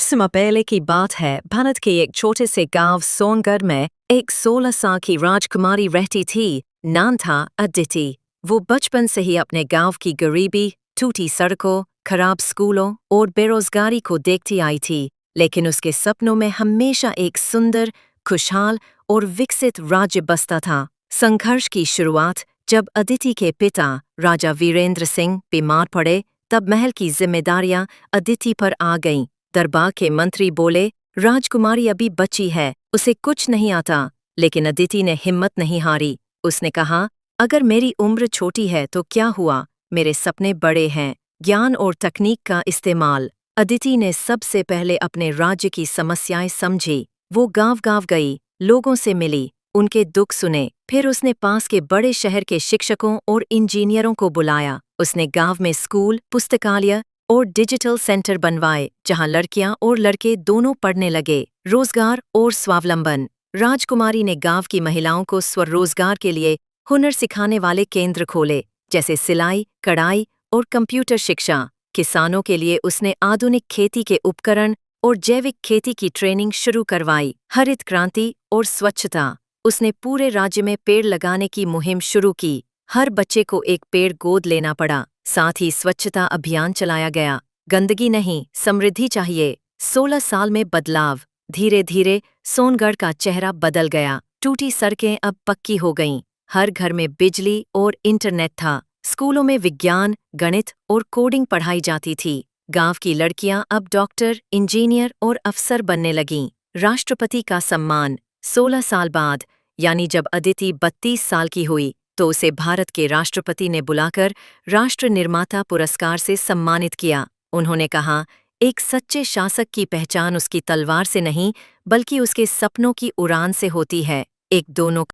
समय पहले की बात है। भारत के एक छोटे से गांव सोनगढ़ में एक 16 साल की राजकुमारी रहती थी। नाम था अदिति। वो बचपन से ही अपने गांव की गरीबी, टूटी सड़कों, खराब स्कूलों और बेरोजगारी को देखती आई थी। लेकिन उसके सपनों में हमेशा एक सुंदर, खुशहाल और विकसित राज्य बसता था। संघर्ष की शुरुआत जब अदिति के पिता राजा वीरेंद्र सिंह बीमार पड़े, तब महल की जिम्मेदारियां अदिति पर आ गईं। दरबार के मंत्री बोले, राजकुमारी अभी बच्ची है, उसे कुछ नहीं आता। लेकिन अदिति ने हिम्मत नहीं हारी। उसने कहा, अगर मेरी उम्र छोटी है तो क्या हुआ, मेरे सपने बड़े हैं। ज्ञान और तकनीक का इस्तेमाल। अदिति ने सबसे पहले अपने राज्य की समस्याएं समझी। वो गांव-गांव गई, लोगों से मिली, उनके दुख सुने। फिर उसने पास के बड़े शहर के शिक्षकों और इंजीनियरों को बुलाया। उसने गांव में स्कूल, पुस्तकालय और डिजिटल सेंटर बनवाए, जहां लड़कियां और लड़के दोनों पढ़ने लगे। रोजगार और स्वावलंबन। राजकुमारी ने गांव की महिलाओं को स्वरोजगार के लिए हुनर सिखाने वाले केंद्र खोले, जैसे सिलाई, कढ़ाई और कंप्यूटर शिक्षा। किसानों के लिए उसने आधुनिक खेती के उपकरण और जैविक खेती की ट्रेनिंग शुरू करवाई। हरित क्रांति और स्वच्छता। उसने पूरे राज्य में पेड़ लगाने की मुहिम शुरू की। हर बच्चे को एक पेड़ गोद लेना पड़ा। साथ ही स्वच्छता अभियान चलाया गया। गंदगी नहीं, समृद्धि चाहिए। 16 साल में बदलाव। धीरे धीरे सोनगढ़ का चेहरा बदल गया। टूटी सड़कें अब पक्की हो गईं। हर घर में बिजली और इंटरनेट था। स्कूलों में विज्ञान, गणित और कोडिंग पढ़ाई जाती थी। गांव की लड़कियां अब डॉक्टर, इंजीनियर और अफसर बनने लगीं। राष्ट्रपति का सम्मान। 16 साल बाद, यानी जब अदिति 32 साल की हुई, तो उसे भारत के राष्ट्रपति ने बुलाकर राष्ट्र निर्माता पुरस्कार से सम्मानित किया। उन्होंने कहा, एक सच्चे शासक की पहचान उसकी तलवार से नहीं, बल्कि उसके सपनों की उड़ान से होती है। एक दोनों